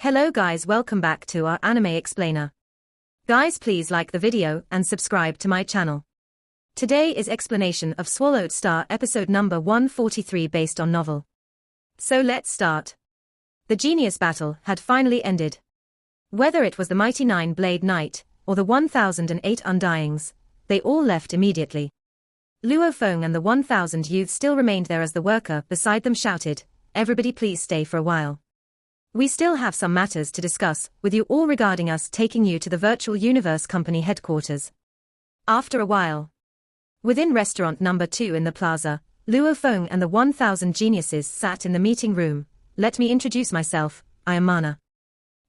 Hello guys, welcome back to our anime explainer. Guys, please like the video and subscribe to my channel. Today is explanation of Swallowed Star episode number 143 based on novel. So let's start. The genius battle had finally ended. Whether it was the mighty Nine-Blade Knight or the 1008 Undyings, they all left immediately. Luo Feng and the 1000 youths still remained there as the worker beside them shouted, "Everybody please stay for a while. We still have some matters to discuss with you all regarding us taking you to the Virtual Universe Company headquarters." After a while, within restaurant number 2 in the plaza, Luo Feng and the 1000 geniuses sat in the meeting room. "Let me introduce myself, I am Mana."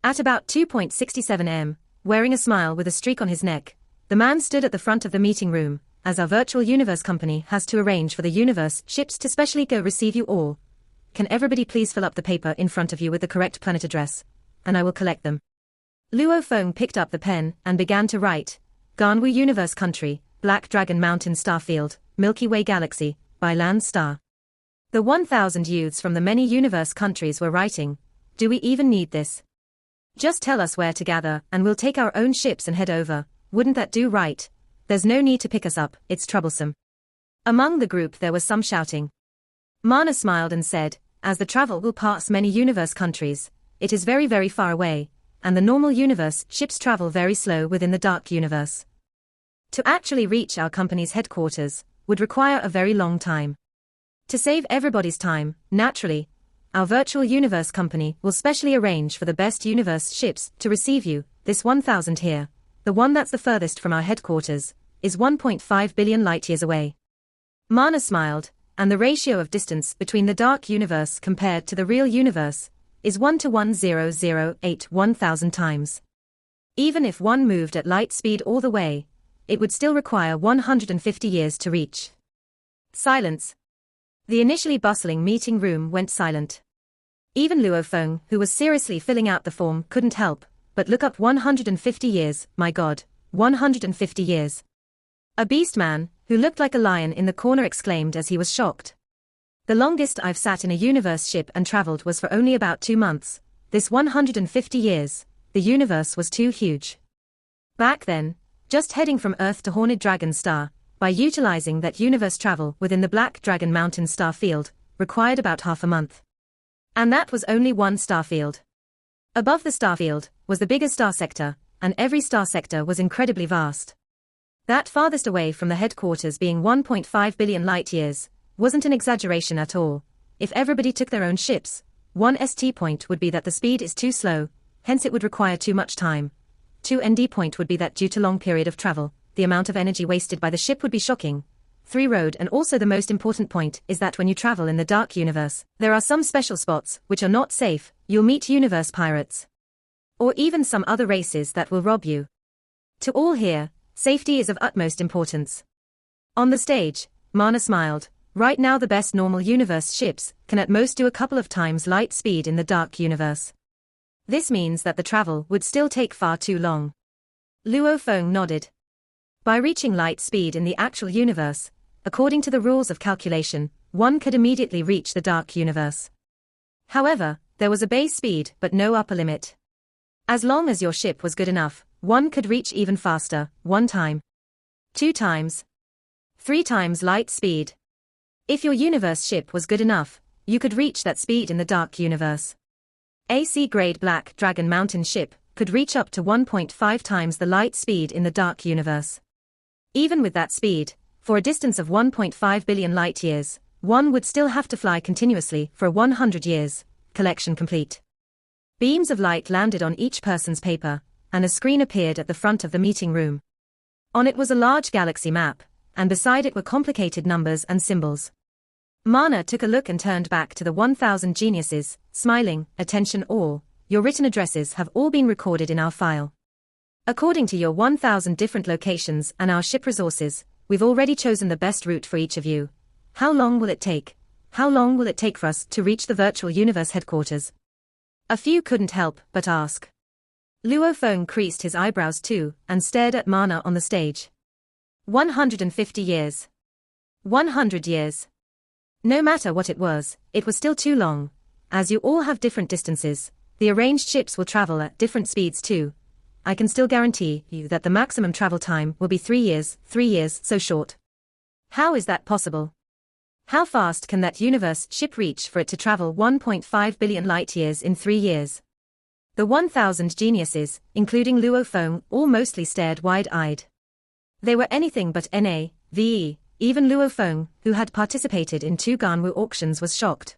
At about 2:67 am, wearing a smile with a streak on his neck, the man stood at the front of the meeting room. "As our Virtual Universe Company has to arrange for the universe ships to specially go receive you all, can everybody please fill up the paper in front of you with the correct planet address, and I will collect them." Luo Feng picked up the pen and began to write, "Ganwu Universe Country, Black Dragon Mountain Starfield, Milky Way Galaxy, by Land Star." The 1000 youths from the many universe countries were writing, "Do we even need this? Just tell us where to gather and we'll take our own ships and head over, wouldn't that do right? There's no need to pick us up, it's troublesome." Among the group there was some shouting. Mana smiled and said, "As the travel will pass many universe countries, it is very very far away, and the normal universe ships travel very slow within the dark universe. To actually reach our company's headquarters would require a very long time. To save everybody's time, naturally, our Virtual Universe Company will specially arrange for the best universe ships to receive you. This 1000 here, the one that's the furthest from our headquarters, is 1.5 billion light-years away." Mana smiled, and the ratio of distance between the dark universe compared to the real universe is 1 to 1008 1000 times. Even if one moved at light speed all the way, it would still require 150 years to reach. Silence. The initially bustling meeting room went silent. Even Luo Feng, who was seriously filling out the form, couldn't help but look up. 150 years, my god, 150 years. A beast man, who looked like a lion in the corner, exclaimed as he was shocked. "The longest I've sat in a universe ship and traveled was for only about 2 months. This 150 years, the universe was too huge. Back then, just heading from Earth to Horned Dragon Star, by utilizing that universe travel within the Black Dragon Mountain star field, required about half a month. And that was only one star field. Above the star field was the bigger star sector, and every star sector was incredibly vast. That farthest away from the headquarters being 1.5 billion light-years, wasn't an exaggeration at all. If everybody took their own ships, one ST point would be that the speed is too slow, hence it would require too much time. 2 ND point would be that due to long period of travel, the amount of energy wasted by the ship would be shocking. 3 road, and also the most important point is that when you travel in the dark universe, there are some special spots which are not safe. You'll meet universe pirates, or even some other races that will rob you. To all here, safety is of utmost importance." On the stage, Mana smiled. "Right now the best normal universe ships can at most do a couple of times light speed in the dark universe. This means that the travel would still take far too long." Luo Feng nodded. By reaching light speed in the actual universe, according to the rules of calculation, one could immediately reach the dark universe. However, there was a base speed but no upper limit. As long as your ship was good enough, one could reach even faster, 1 time, 2 times, 3 times light speed. If your universe ship was good enough, you could reach that speed in the dark universe. AC grade Black Dragon Mountain ship could reach up to 1.5 times the light speed in the dark universe. Even with that speed, for a distance of 1.5 billion light-years, one would still have to fly continuously for 100 years. Collection complete. Beams of light landed on each person's paper, and a screen appeared at the front of the meeting room. On it was a large galaxy map, and beside it were complicated numbers and symbols. Mana took a look and turned back to the 1000 geniuses, smiling, "Attention all, your written addresses have all been recorded in our file. According to your 1000 different locations and our ship resources, we've already chosen the best route for each of you. How long will it take? How long will it take for us to reach the Virtual Universe headquarters?" A few couldn't help but ask. Luo Feng creased his eyebrows too, and stared at Mana on the stage. 150 years. 100 years. No matter what it was still too long. As you all have different distances, The arranged ships will travel at different speeds too. I can still guarantee you that the maximum travel time will be 3 years, 3 years, so short. How is that possible? How fast can that universe ship reach for it to travel 1.5 billion light-years in 3 years? The 1,000 geniuses, including Luo Feng, all mostly stared wide-eyed. They were anything but NAVE. Even Luo Feng, who had participated in 2 Ganwu auctions, was shocked.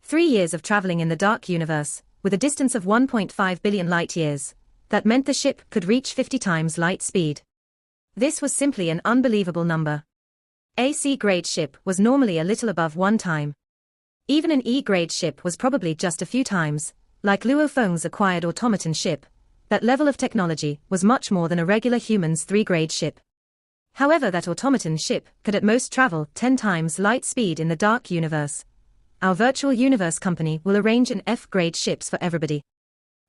3 years of traveling in the dark universe, with a distance of 1.5 billion light-years. That meant the ship could reach 50 times light speed. This was simply an unbelievable number. A C-grade ship was normally a little above 1 time. Even an E-grade ship was probably just a few times. Like Luo Feng's acquired automaton ship, that level of technology was much more than a regular human's 3-grade ship. However, that automaton ship could at most travel 10 times light speed in the dark universe. Our virtual universe company will arrange an F-grade ships for everybody.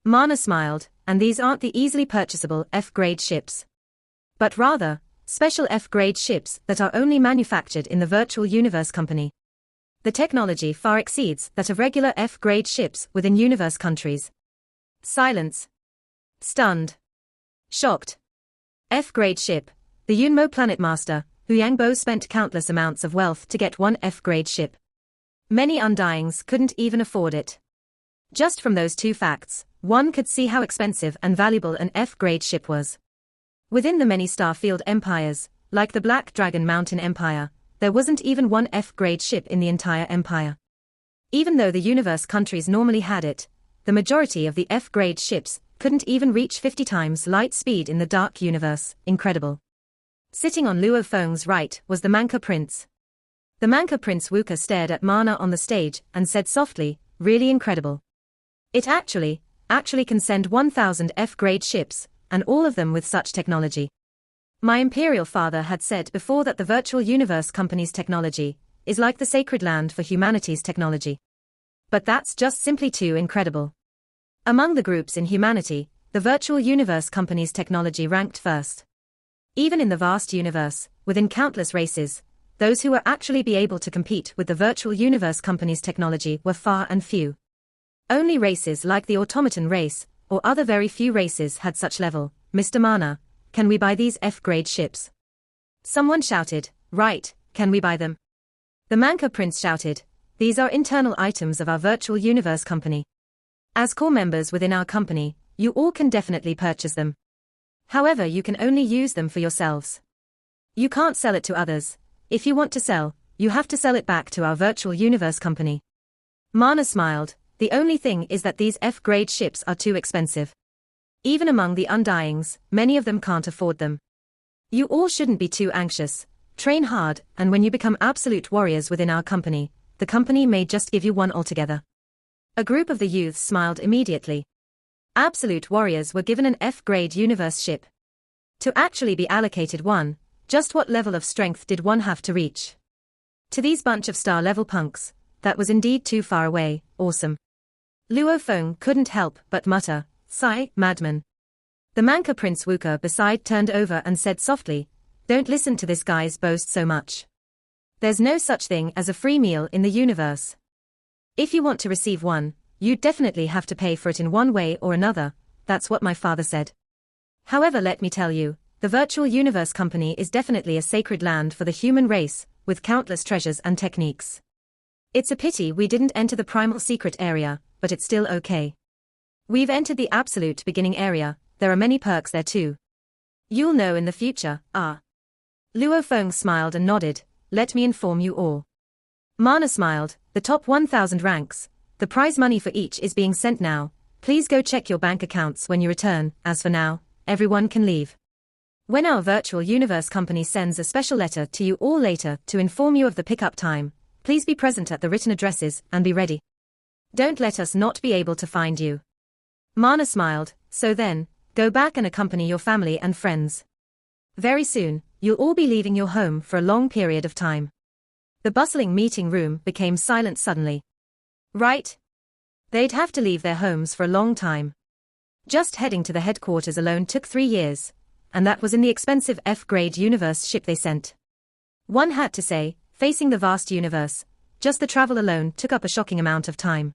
Mana smiled, and these aren't the easily purchasable F-grade ships. But rather, special F-grade ships that are only manufactured in the virtual universe company. The technology far exceeds that of regular F-grade ships within universe countries. Silence. Stunned. Shocked. F-grade ship. The Yunmo Planet Master, Hu Yangbo, spent countless amounts of wealth to get one F-grade ship. Many Undyings couldn't even afford it. Just from those 2 facts, one could see how expensive and valuable an F-grade ship was. Within the many star-field empires, like the Black Dragon Mountain Empire, there wasn't even one F-grade ship in the entire empire. Even though the universe countries normally had it, the majority of the F-grade ships couldn't even reach 50 times light speed in the dark universe. Incredible. Sitting on Luo Feng's right was the Manka Prince. The Manka Prince Wuka stared at Mana on the stage and said softly, "Really incredible. It actually can send 1,000 F-grade ships, and all of them with such technology." My imperial father had said before that the virtual universe company's technology is like the sacred land for humanity's technology. But that's just simply too incredible. Among the groups in humanity, the virtual universe company's technology ranked first. Even in the vast universe, within countless races, those who were actually be able to compete with the virtual universe company's technology were far and few. Only races like the automaton race, or other very few races, had such level. "Mr. Mana, can we buy these F-grade ships?" Someone shouted, "Right, can we buy them?" The Manka Prince shouted, "These are internal items of our virtual universe company. As core members within our company, you all can definitely purchase them. However, you can only use them for yourselves. You can't sell it to others. If you want to sell, you have to sell it back to our virtual universe company." Mana smiled. "The only thing is that these F-grade ships are too expensive. Even among the Undyings, many of them can't afford them. You all shouldn't be too anxious. Train hard, and when you become absolute warriors within our company, the company may just give you one altogether." A group of the youths smiled immediately. Absolute warriors were given an F-grade universe ship. To actually be allocated one, just what level of strength did one have to reach? To these bunch of star-level punks, that was indeed too far away. Awesome. Luo Feng couldn't help but mutter, "Sigh, madman." The Manka Prince Wuka beside turned over and said softly, "Don't listen to this guy's boast so much. There's no such thing as a free meal in the universe. If you want to receive one, you definitely have to pay for it in one way or another. That's what my father said. However, let me tell you, the virtual universe company is definitely a sacred land for the human race, with countless treasures and techniques. It's a pity we didn't enter the primal secret area, but it's still okay. We've entered the absolute beginning area. There are many perks there too. You'll know in the future." Luo Feng smiled and nodded. "Let me inform you all." Mana smiled. "The top 1,000 ranks. The prize money for each is being sent now. Please go check your bank accounts when you return. As for now, everyone can leave. When our virtual universe company sends a special letter to you all later to inform you of the pickup time, please be present at the written addresses and be ready. Don't let us not be able to find you." Mana smiled. "So then, go back and accompany your family and friends. Very soon, you'll all be leaving your home for a long period of time." The bustling meeting room became silent suddenly. Right? They'd have to leave their homes for a long time. Just heading to the headquarters alone took 3 years, and that was in the expensive F-grade universe ship they sent. One had to say, facing the vast universe, just the travel alone took up a shocking amount of time.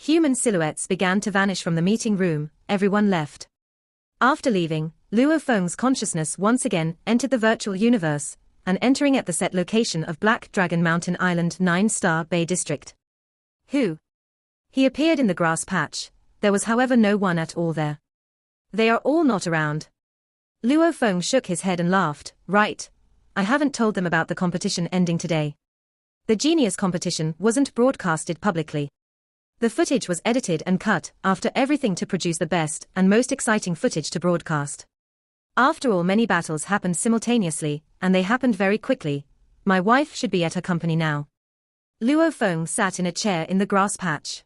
Human silhouettes began to vanish from the meeting room, everyone left. After leaving, Luo Feng's consciousness once again entered the virtual universe, and entering at the set location of Black Dragon Mountain Island 9-Star Bay District. Who? He appeared in the grass patch. There was however no one at all there. They are all not around. Luo Feng shook his head and laughed. Right. I haven't told them about the competition ending today. The genius competition wasn't broadcasted publicly. The footage was edited and cut after everything to produce the best and most exciting footage to broadcast. After all, many battles happened simultaneously, and they happened very quickly. My wife should be at her company now. Luo Feng sat in a chair in the grass patch.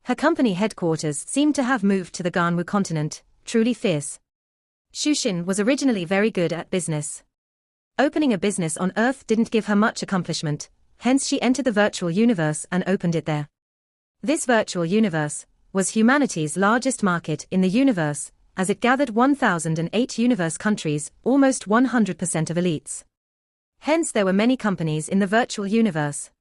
Her company headquarters seemed to have moved to the Ganwu continent, truly fierce. Shushin was originally very good at business. Opening a business on Earth didn't give her much accomplishment, hence she entered the virtual universe and opened it there. This virtual universe was humanity's largest market in the universe, as it gathered 1,008 universe countries, almost 100% of elites. Hence there were many companies in the virtual universe.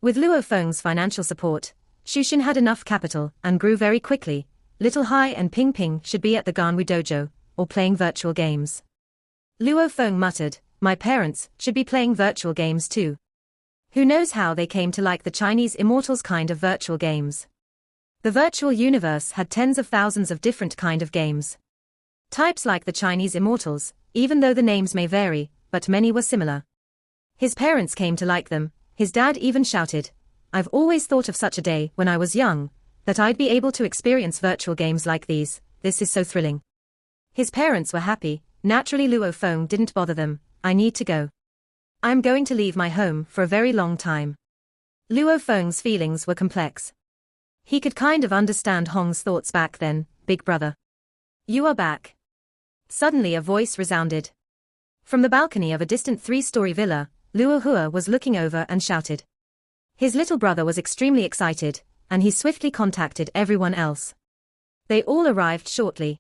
With Luo Feng's financial support, Shushin had enough capital and grew very quickly. Little Hai and Ping Ping should be at the Ganwu dojo, or playing virtual games. Luo Feng muttered, my parents should be playing virtual games too. Who knows how they came to like the Chinese immortals kind of virtual games. The virtual universe had tens of thousands of different kind of games. Types like the Chinese immortals, even though the names may vary, but many were similar. His parents came to like them. His dad even shouted, I've always thought of such a day when I was young, that I'd be able to experience virtual games like these. This is so thrilling. His parents were happy. Naturally Luo Feng didn't bother them. I need to go. I'm going to leave my home for a very long time. Luo Feng's feelings were complex. He could kind of understand Hong's thoughts back then. Big brother. You are back. Suddenly a voice resounded. From the balcony of a distant 3-story villa, Luo Hua was looking over and shouted. His little brother was extremely excited, and he swiftly contacted everyone else. They all arrived shortly.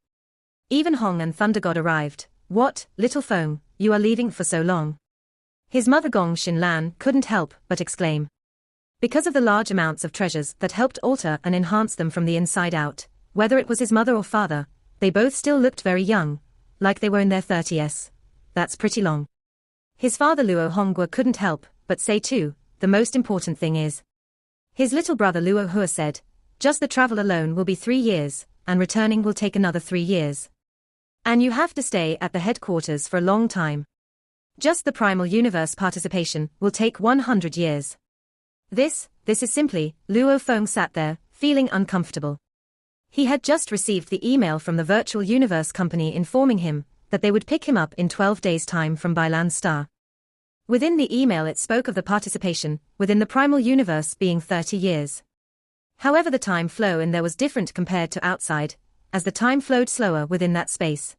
Even Hong and Thunder God arrived. What, little Feng, you are leaving for so long? His mother Gong Xinlan couldn't help but exclaim. Because of the large amounts of treasures that helped alter and enhance them from the inside out, whether it was his mother or father, they both still looked very young, like they were in their 30s. That's pretty long. His father Luo Hongguo couldn't help but say too, the most important thing is. His little brother Luo Hua said, just the travel alone will be 3 years, and returning will take another 3 years. And you have to stay at the headquarters for a long time. Just the primal universe participation will take 100 years. This is simply, Luo Feng sat there, feeling uncomfortable. He had just received the email from the virtual universe company informing him that they would pick him up in 12 days' time from Bailan Star. Within the email it spoke of the participation within the primal universe being 30 years. However, the time flow in there was different compared to outside, as the time flowed slower within that space.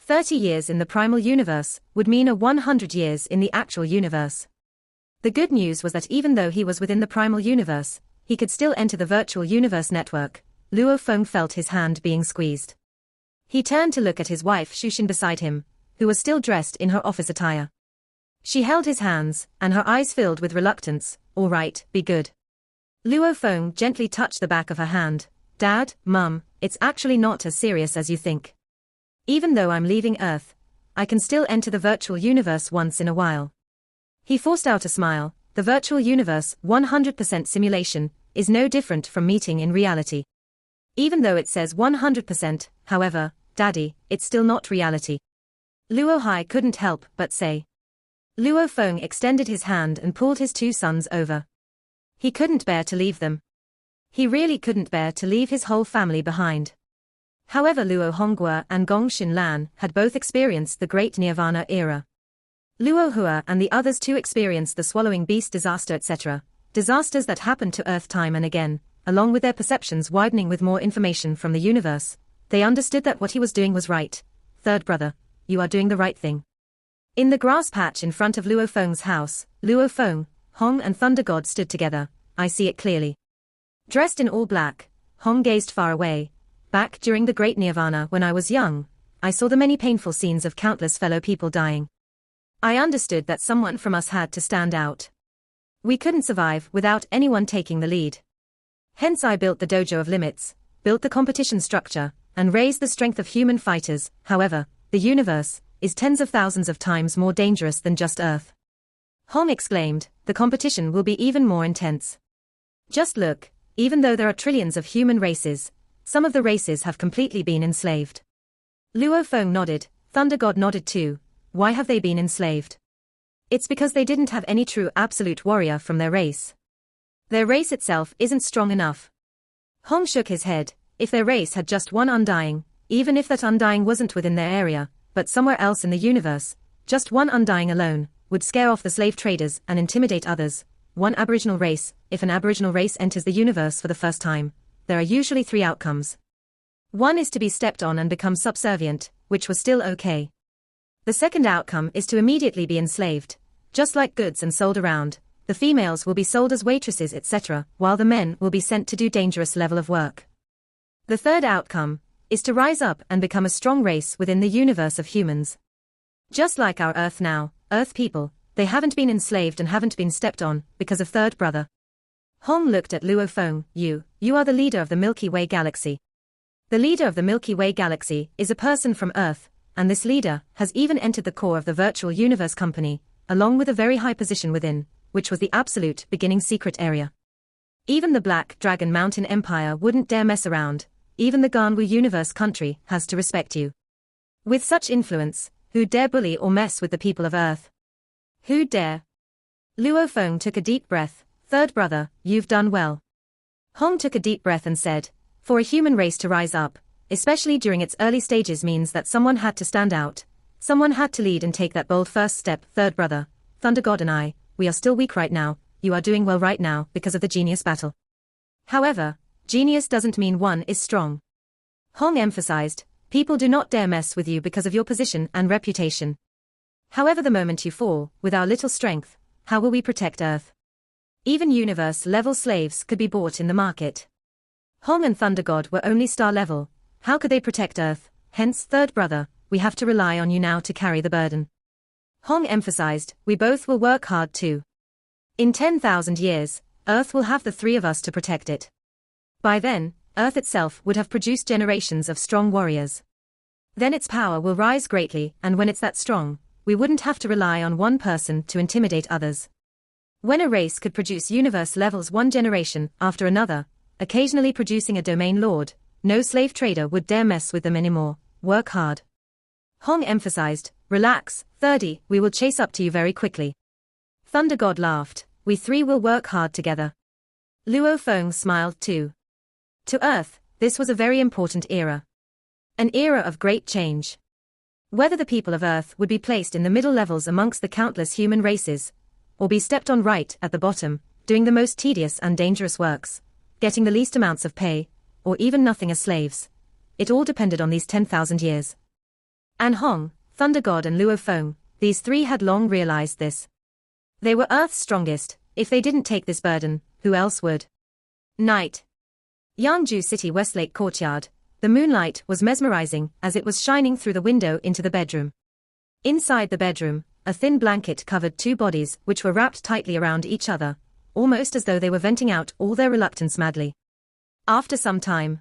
30 years in the primal universe would mean a 100 years in the actual universe. The good news was that even though he was within the primal universe, he could still enter the virtual universe network. Luo Feng felt his hand being squeezed. He turned to look at his wife Shushin beside him, who was still dressed in her office attire. She held his hands, and her eyes filled with reluctance. All right, be good. Luo Feng gently touched the back of her hand. Dad, Mum, it's actually not as serious as you think. Even though I'm leaving Earth, I can still enter the virtual universe once in a while. He forced out a smile. The virtual universe, 100% simulation, is no different from meeting in reality. Even though it says 100%, however, Daddy, it's still not reality. Luo Hai couldn't help but say. Luo Feng extended his hand and pulled his 2 sons over. He couldn't bear to leave them. He really couldn't bear to leave his whole family behind. However, Luo Hongguo and Gong Xinlan had both experienced the Great Nirvana era. Luo Hua and the others too experienced the swallowing beast disaster, etc., disasters that happened to Earth time and again, along with their perceptions widening with more information from the universe. They understood that what he was doing was right. Third brother, you are doing the right thing. In the grass patch in front of Luo Feng's house, Luo Feng, Hong and Thunder God stood together. I see it clearly. Dressed in all black, Hong gazed far away. Back during the Great Nirvana when I was young, I saw the many painful scenes of countless fellow people dying. I understood that someone from us had to stand out. We couldn't survive without anyone taking the lead. Hence I built the dojo of limits, built the competition structure, and raised the strength of human fighters. However, the universe is tens of thousands of times more dangerous than just Earth. Hong exclaimed, the competition will be even more intense. Just look, even though there are trillions of human races, some of the races have completely been enslaved. Luo Feng nodded, Thunder God nodded too. Why have they been enslaved? It's because they didn't have any true absolute warrior from their race. Their race itself isn't strong enough. Hong shook his head. If their race had just one undying, even if that undying wasn't within their area, but somewhere else in the universe, just one undying alone would scare off the slave traders and intimidate others. One Aboriginal race, if an Aboriginal race enters the universe for the first time, there are usually three outcomes. One is to be stepped on and become subservient, which was still okay. The second outcome is to immediately be enslaved, just like goods, and sold around. The females will be sold as waitresses, etc., while the men will be sent to do dangerous level of work. The third outcome is to rise up and become a strong race within the universe of humans. Just like our Earth now, Earth people, they haven't been enslaved and haven't been stepped on because of third brother. Hong looked at Luo Feng. You are the leader of the Milky Way galaxy. The leader of the Milky Way galaxy is a person from Earth, and this leader has even entered the core of the virtual universe company, along with a very high position within, which was the absolute beginning secret area. Even the Black Dragon Mountain Empire wouldn't dare mess around. Even the Ganwu universe country has to respect you. With such influence, who'd dare bully or mess with the people of Earth? Who'd dare? Luo Feng took a deep breath. Third brother, you've done well. Hong took a deep breath and said, for a human race to rise up, especially during its early stages, means that someone had to stand out. Someone had to lead and take that bold first step. Third brother, Thunder God and I, we are still weak right now. You are doing well right now because of the genius battle. However, genius doesn't mean one is strong. Hong emphasized, people do not dare mess with you because of your position and reputation. However, the moment you fall, with our little strength, how will we protect Earth? Even universe-level slaves could be bought in the market. Hong and Thunder God were only star level. How could they protect Earth? Hence, third brother, we have to rely on you now to carry the burden. Hong emphasized, we both will work hard too. In 10,000 years, Earth will have the three of us to protect it. By then, Earth itself would have produced generations of strong warriors. Then its power will rise greatly, and when it's that strong, we wouldn't have to rely on one person to intimidate others. When a race could produce universe levels one generation after another, occasionally producing a domain lord, no slave trader would dare mess with them anymore. Work hard. Hong emphasized, relax, thirdie, we will chase up to you very quickly. Thunder God laughed, we three will work hard together. Luo Feng smiled too. To Earth, this was a very important era. An era of great change. Whether the people of Earth would be placed in the middle levels amongst the countless human races, or be stepped on right at the bottom, doing the most tedious and dangerous works, getting the least amounts of pay, or even nothing as slaves. It all depended on these 10,000 years. And Hong, Thunder God and Luo Feng, these three had long realized this. They were Earth's strongest. If they didn't take this burden, who else would? Night. Yangju City Westlake Courtyard. The moonlight was mesmerizing as it was shining through the window into the bedroom. Inside the bedroom, a thin blanket covered two bodies which were wrapped tightly around each other, almost as though they were venting out all their reluctance madly. After some time,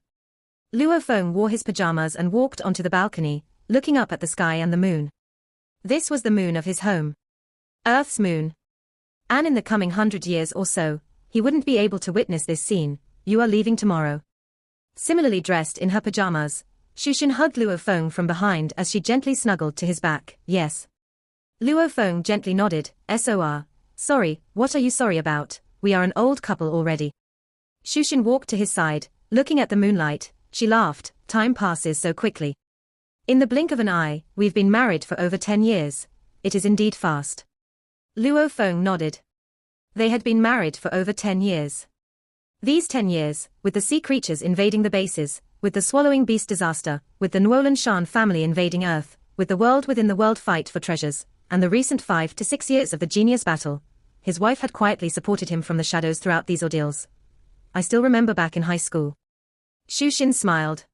Luo Feng wore his pajamas and walked onto the balcony, looking up at the sky and the moon. This was the moon of his home. Earth's moon. And in the coming 100 years or so, he wouldn't be able to witness this scene. You are leaving tomorrow. Similarly dressed in her pajamas, Shushin hugged Luo Feng from behind as she gently snuggled to his back. Yes. Luo Feng gently nodded. SOR. Sorry, what are you sorry about? We are an old couple already. Shushin walked to his side, looking at the moonlight. She laughed. Time passes so quickly. In the blink of an eye, we've been married for over 10 years. It is indeed fast. Luo Feng nodded. They had been married for over 10 years. These 10 years, with the sea creatures invading the bases, with the swallowing beast disaster, with the Nuolan Shan family invading Earth, with the world within the world fight for treasures, and the recent 5 to 6 years of the genius battle, his wife had quietly supported him from the shadows throughout these ordeals. I still remember back in high school. Shushin smiled.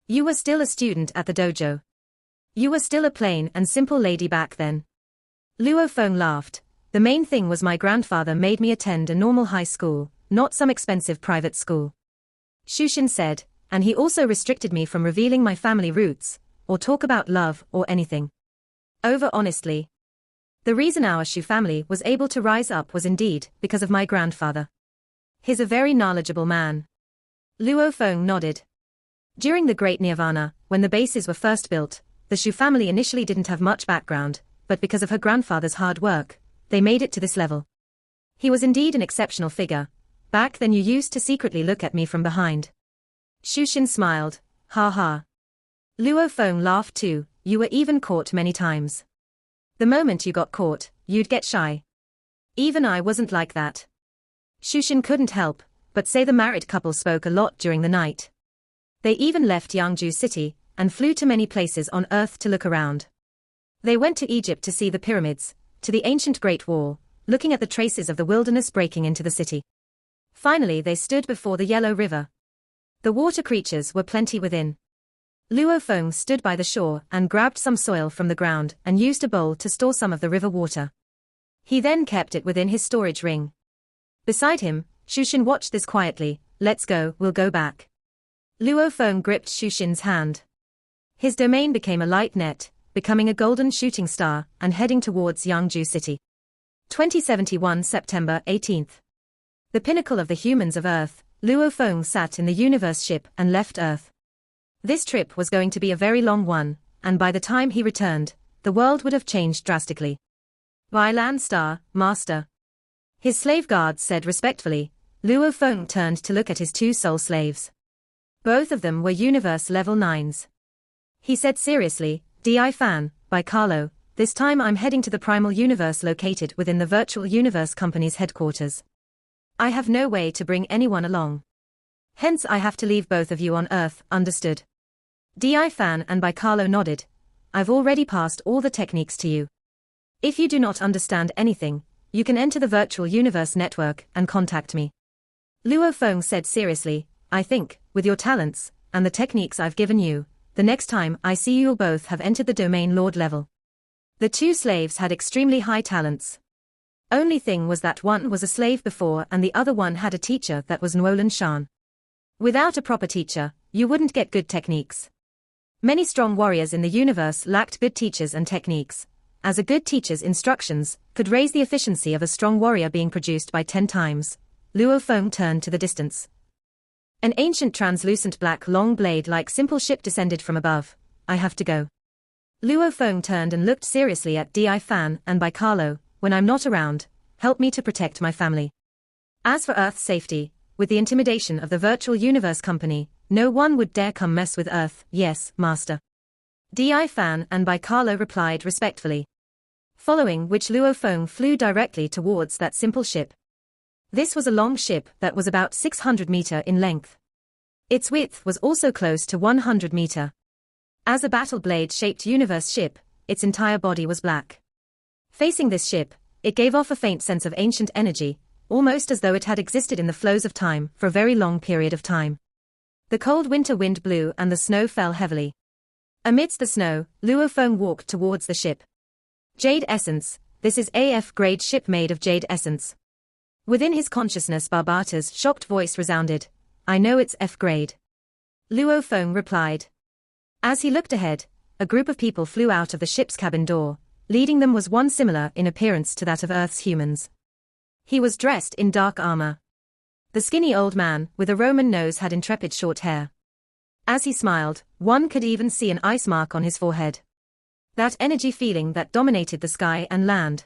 You were still a student at the dojo. You were still a plain and simple lady back then. Luo Feng laughed. The main thing was my grandfather made me attend a normal high school, not some expensive private school. Shushin said, and he also restricted me from revealing my family roots, or talk about love or anything. Over honestly. The reason our Shu family was able to rise up was indeed because of my grandfather. He's a very knowledgeable man. Luo Feng nodded. During the Great Nirvana, when the bases were first built, the Shu family initially didn't have much background, but because of her grandfather's hard work, they made it to this level. He was indeed an exceptional figure. Back then you used to secretly look at me from behind. Shushin smiled, ha ha. Luo Feng laughed too, you were even caught many times. The moment you got caught, you'd get shy. Even I wasn't like that. Shushin couldn't help but say the married couple spoke a lot during the night. They even left Yangju City and flew to many places on Earth to look around. They went to Egypt to see the pyramids, to the ancient Great Wall, looking at the traces of the wilderness breaking into the city. Finally they stood before the Yellow River. The water creatures were plenty within. Luo Feng stood by the shore and grabbed some soil from the ground and used a bowl to store some of the river water. He then kept it within his storage ring. Beside him, Shushin watched this quietly. Let's go, we'll go back. Luo Feng gripped Shushin's hand. His domain became a light net, becoming a golden shooting star and heading towards Yangju City. 2071 September 18th. The pinnacle of the humans of Earth, Luo Feng sat in the universe ship and left Earth. This trip was going to be a very long one, and by the time he returned, the world would have changed drastically. Wailan Star, Master. His slave guards said respectfully. Luo Feng turned to look at his two soul slaves. Both of them were universe level 9s. He said seriously, Di Fan, by Carlo, this time I'm heading to the primal universe located within the virtual universe company's headquarters. I have no way to bring anyone along. Hence I have to leave both of you on Earth, understood? Di Fan and by Carlo nodded. I've already passed all the techniques to you. If you do not understand anything, you can enter the virtual universe network and contact me. Luo Feng said seriously, I think, with your talents, and the techniques I've given you, the next time I see you'll both have entered the domain lord level. The two slaves had extremely high talents. Only thing was that one was a slave before and the other one had a teacher that was Nuolan Shan. Without a proper teacher, you wouldn't get good techniques. Many strong warriors in the universe lacked good teachers and techniques, as a good teacher's instructions could raise the efficiency of a strong warrior being produced by 10 times. Luo Feng turned to the distance. An ancient translucent black long blade-like simple ship descended from above. I have to go. Luo Feng turned and looked seriously at Di Fan and by Carlo, when I'm not around, help me to protect my family. As for Earth's safety, with the intimidation of the virtual universe company, no one would dare come mess with Earth. Yes, Master. Di Fan and by Carlo replied respectfully. Following which Luo Feng flew directly towards that simple ship. This was a long ship that was about 600 meter in length. Its width was also close to 100 meter. As a battle blade-shaped universe ship, its entire body was black. Facing this ship, it gave off a faint sense of ancient energy, almost as though it had existed in the flows of time for a very long period of time. The cold winter wind blew and the snow fell heavily. Amidst the snow, Luo Feng walked towards the ship. Jade Essence, this is AF grade ship made of jade essence. Within his consciousness Barbata's shocked voice resounded. I know it's F grade. Luo Feng replied. As he looked ahead, a group of people flew out of the ship's cabin door. Leading them was one similar in appearance to that of Earth's humans. He was dressed in dark armor. The skinny old man with a Roman nose had intrepid short hair. As he smiled, one could even see an ice mark on his forehead. That energy feeling that dominated the sky and land.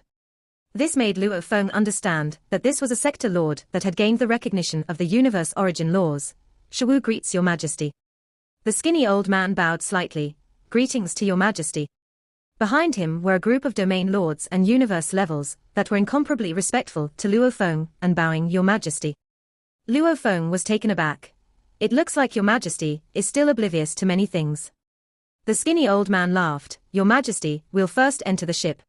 This made Luo Feng understand that this was a sector lord that had gained the recognition of the universe origin laws. Shawu greets your majesty. The skinny old man bowed slightly. Greetings to your majesty. Behind him were a group of domain lords and universe levels that were incomparably respectful to Luo Feng and bowing your majesty. Luo Feng was taken aback. It looks like your majesty is still oblivious to many things. The skinny old man laughed. Your majesty, we'll first enter the ship.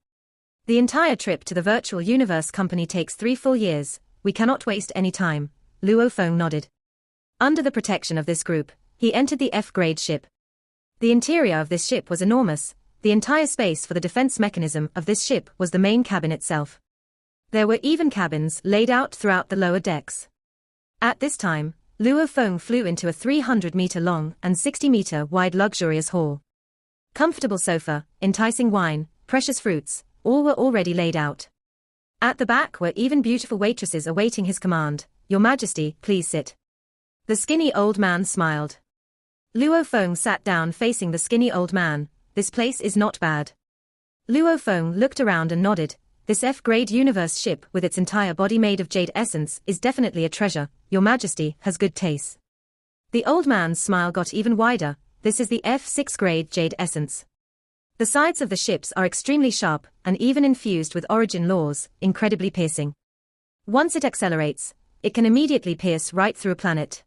The entire trip to the virtual universe company takes 3 full years. We cannot waste any time. Luo Feng nodded. Under the protection of this group, he entered the F-grade ship. The interior of this ship was enormous. The entire space for the defense mechanism of this ship was the main cabin itself. There were even cabins laid out throughout the lower decks. At this time, Luo Feng flew into a 300-meter-long and 60-meter-wide luxurious hall. Comfortable sofa, enticing wine, precious fruits, all were already laid out. At the back were even beautiful waitresses awaiting his command. "Your Majesty, please sit." The skinny old man smiled. Luo Feng sat down facing the skinny old man. "This place is not bad." Luo Feng looked around and nodded. "This F-grade universe ship with its entire body made of jade essence is definitely a treasure. Your Majesty has good taste." The old man's smile got even wider. "This is the F6 grade jade essence. The sides of the ships are extremely sharp and even infused with origin laws, incredibly piercing. Once it accelerates, it can immediately pierce right through a planet.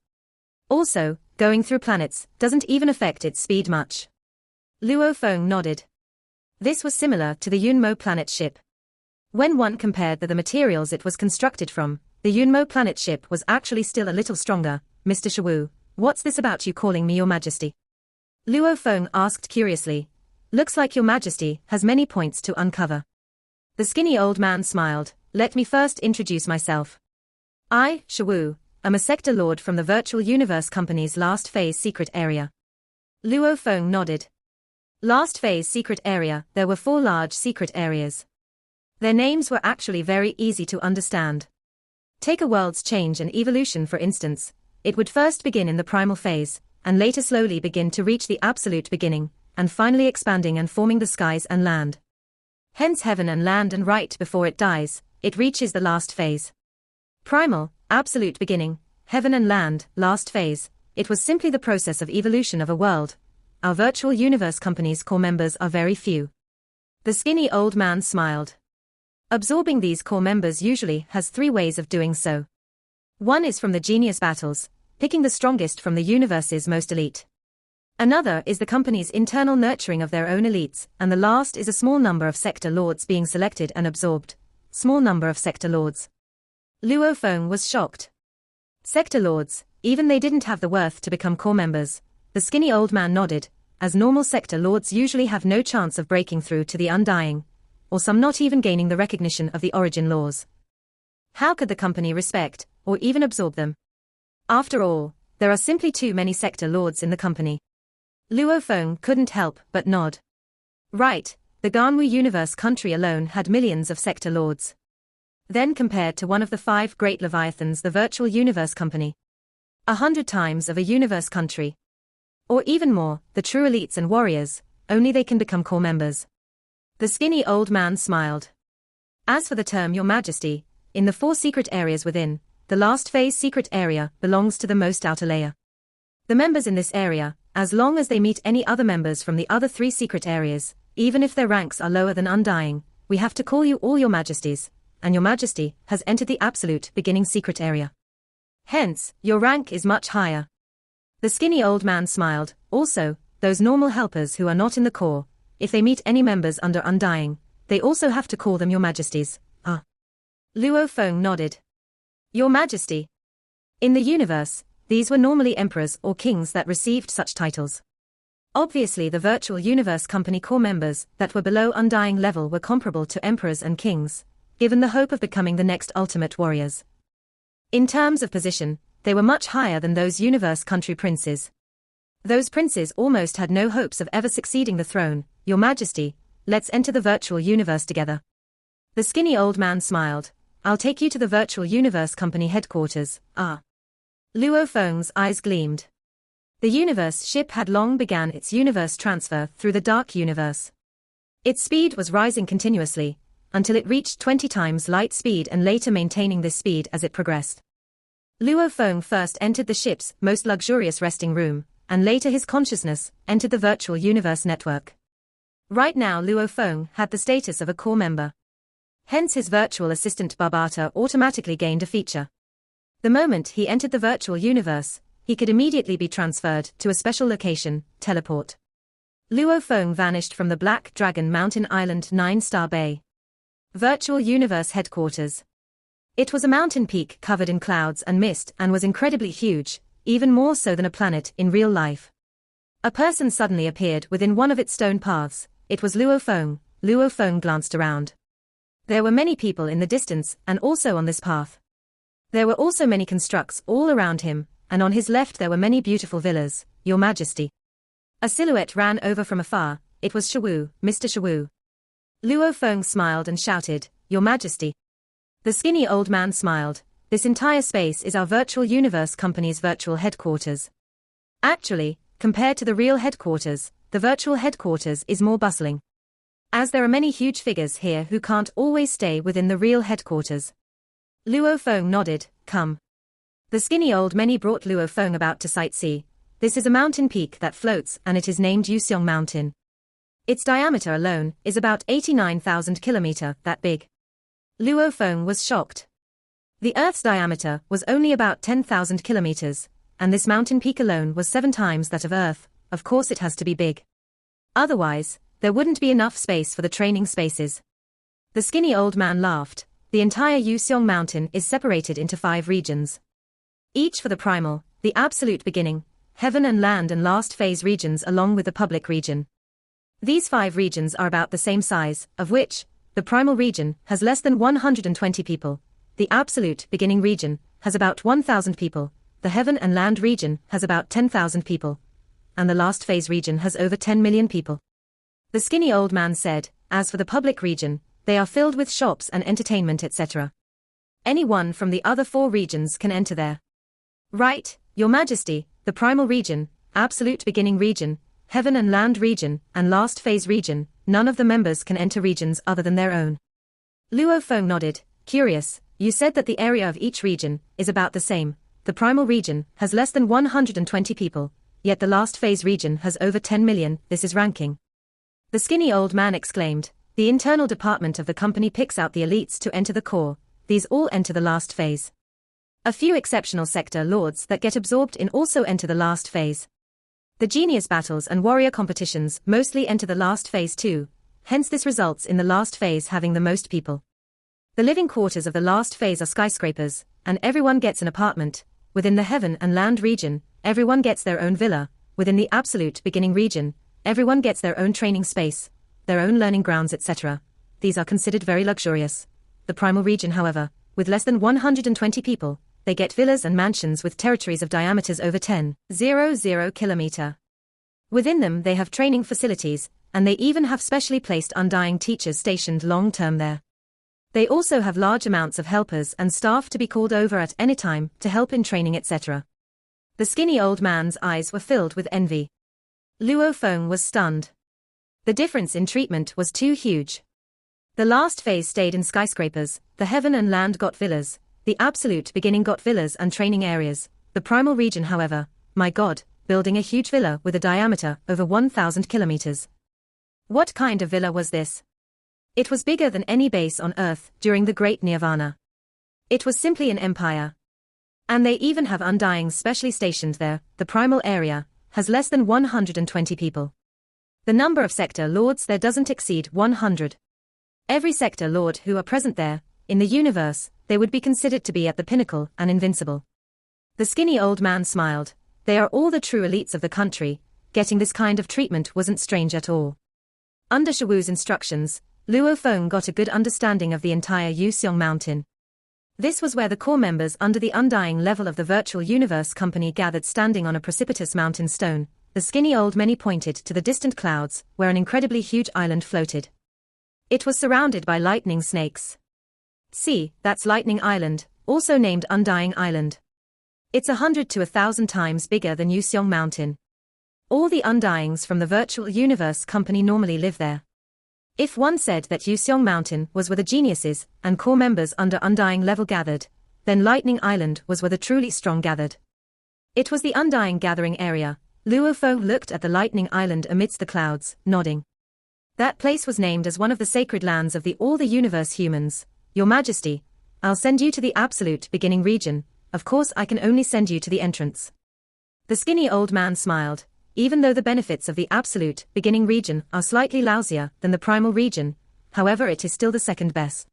Also, going through planets doesn't even affect its speed much." Luo Feng nodded. This was similar to the Yunmo planet ship. When one compared the materials it was constructed from, the Yunmo planet ship was actually still a little stronger. "Mr. Shawu, what's this about you calling me Your Majesty?" Luo Feng asked curiously. "Looks like Your Majesty has many points to uncover." The skinny old man smiled. "Let me first introduce myself. I, Shawu, am a sector lord from the Virtual Universe Company's last phase secret area." Luo Feng nodded. Last phase secret area. There were 4 large secret areas. Their names were actually very easy to understand. Take a world's change and evolution for instance. It would first begin in the primal phase, and later slowly begin to reach the absolute beginning, and finally expanding and forming the skies and land. Hence heaven and land, and right before it dies, it reaches the last phase. Primal, absolute beginning, heaven and land, last phase. It was simply the process of evolution of a world. Our Virtual Universe Company's core members are very few. The skinny old man smiled. Absorbing these core members usually has 3 ways of doing so. One is from the genius battles, picking the strongest from the universe's most elite. Another is the company's internal nurturing of their own elites, and the last is a small number of sector lords being selected and absorbed. Small number of sector lords. Luo Feng was shocked. Sector lords, even they didn't have the worth to become core members. The skinny old man nodded, as normal sector lords usually have no chance of breaking through to the Undying, or some not even gaining the recognition of the origin laws. How could the company respect, or even absorb them? After all, there are simply too many sector lords in the company. Luo Feng couldn't help but nod. Right, the Ganwu Universe country alone had millions of sector lords. Then compared to one of the 5 great leviathans, the Virtual Universe Company. 100 times of a universe country. Or even more, the true elites and warriors, only they can become core members. The skinny old man smiled. As for the term Your Majesty, in the 4 secret areas within, the last phase secret area belongs to the most outer layer. The members in this area, as long as they meet any other members from the other 3 secret areas, even if their ranks are lower than Undying, we have to call you all Your Majesties, and Your Majesty has entered the absolute beginning secret area. Hence, your rank is much higher. The skinny old man smiled. Also, those normal helpers who are not in the core, if they meet any members under Undying, they also have to call them Your Majesties. Ah. Luo Feng nodded. Your Majesty. In the universe, these were normally emperors or kings that received such titles. Obviously the Virtual Universe Company core members that were below Undying level were comparable to emperors and kings, given the hope of becoming the next ultimate warriors. In terms of position, they were much higher than those universe country princes. Those princes almost had no hopes of ever succeeding the throne. Your Majesty, let's enter the virtual universe together. The skinny old man smiled. I'll take you to the Virtual Universe Company headquarters. Ah. Luo Feng's eyes gleamed. The universe ship had long began its universe transfer through the dark universe. Its speed was rising continuously, until it reached 20 times light speed and later maintaining this speed as it progressed. Luo Feng first entered the ship's most luxurious resting room, and later his consciousness entered the Virtual Universe network. Right now Luo Feng had the status of a core member. Hence his virtual assistant Barbata automatically gained a feature. The moment he entered the virtual universe, he could immediately be transferred to a special location, teleport. Luo Feng vanished from the Black Dragon Mountain Island 9-star Bay. Virtual Universe headquarters. It was a mountain peak covered in clouds and mist and was incredibly huge, even more so than a planet in real life. A person suddenly appeared within one of its stone paths. It was Luo Feng. Luo Feng glanced around. There were many people in the distance and also on this path. There were also many constructs all around him, and on his left there were many beautiful villas, Your Majesty. A silhouette ran over from afar. It was Shawu, Mr. Shawu. Luo Feng smiled and shouted, Your Majesty. The skinny old man smiled. This entire space is our virtual universe company's virtual headquarters. Actually, compared to the real headquarters, the virtual headquarters is more bustling. As there are many huge figures here who can't always stay within the real headquarters. Luo Feng nodded, come. The skinny old man brought Luo Feng about to sightsee. This is a mountain peak that floats and it is named Yuseong Mountain. Its diameter alone is about 89,000 kilometers, that big. Luo Feng was shocked. The Earth's diameter was only about 10,000 kilometers, and this mountain peak alone was 7 times that of Earth. Of course it has to be big. Otherwise, there wouldn't be enough space for the training spaces. The skinny old man laughed. The entire Yuseong Mountain is separated into 5 regions. Each for the primal, the absolute beginning, heaven and land and last phase regions along with the public region. These 5 regions are about the same size, of which, the primal region has less than 120 people, the absolute beginning region has about 1,000 people, the heaven and land region has about 10,000 people, and the last phase region has over 10 million people. The skinny old man said, as for the public region, they are filled with shops and entertainment etc. Anyone from the other 4 regions can enter there. Right, Your Majesty, the primal region, absolute beginning region, heaven and land region, and last phase region, none of the members can enter regions other than their own. Luo Feng nodded, curious, you said that the area of each region is about the same. The primal region has less than 120 people, yet the last phase region has over 10 million, this is ranking. The skinny old man exclaimed, the internal department of the company picks out the elites to enter the core, these all enter the last phase. A few exceptional sector lords that get absorbed in also enter the last phase. The genius battles and warrior competitions mostly enter the last phase too, hence this results in the last phase having the most people. The living quarters of the last phase are skyscrapers, and everyone gets an apartment. Within the heaven and land region, everyone gets their own villa. Within the absolute beginning region, everyone gets their own training space, their own learning grounds etc. These are considered very luxurious. The primal region however, with less than 120 people, they get villas and mansions with territories of diameters over 10,000 kilometers. Within them they have training facilities, and they even have specially placed undying teachers stationed long-term there. They also have large amounts of helpers and staff to be called over at any time to help in training etc. The skinny old man's eyes were filled with envy. Luo Feng was stunned. The difference in treatment was too huge. The last phase stayed in skyscrapers, the heaven and land got villas, the absolute beginning got villas and training areas, the primal region however, my god, building a huge villa with a diameter over 1,000 kilometers. What kind of villa was this? It was bigger than any base on Earth during the Great Nirvana. It was simply an empire. And they even have undyings specially stationed there. The primal area has less than 120 people. The number of sector lords there doesn't exceed 100. Every sector lord who are present there, in the universe, they would be considered to be at the pinnacle and invincible. The skinny old man smiled. They are all the true elites of the country. Getting this kind of treatment wasn't strange at all. Under Shawu's instructions, Luo Feng got a good understanding of the entire Yuseong Mountain. This was where the core members under the undying level of the virtual universe company gathered standing on a precipitous mountain stone. The skinny old man pointed to the distant clouds, where an incredibly huge island floated. It was surrounded by lightning snakes. See, that's Lightning Island, also named Undying Island. It's 100 to 1,000 times bigger than Yuseong Mountain. All the undyings from the virtual universe company normally live there. If one said that Yuseong Mountain was where the geniuses and core members under undying level gathered, then Lightning Island was where the truly strong gathered. It was the undying gathering area. Luo Feng looked at the Lightning Island amidst the clouds, nodding. That place was named as one of the sacred lands of all the universe humans. Your Majesty, I'll send you to the absolute beginning region. Of course I can only send you to the entrance. The skinny old man smiled. Even though the benefits of the absolute beginning region are slightly lousier than the primal region, however it is still the second best.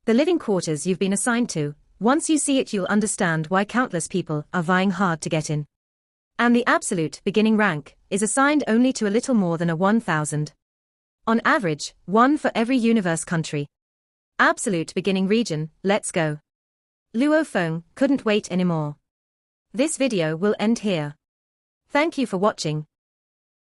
The living quarters you've been assigned to, once you see it you'll understand why countless people are vying hard to get in. And the absolute beginning rank is assigned only to a little more than 1,000. On average, 1 for every universe country. Absolute beginning region, let's go. Luo Feng couldn't wait anymore. This video will end here. Thank you for watching.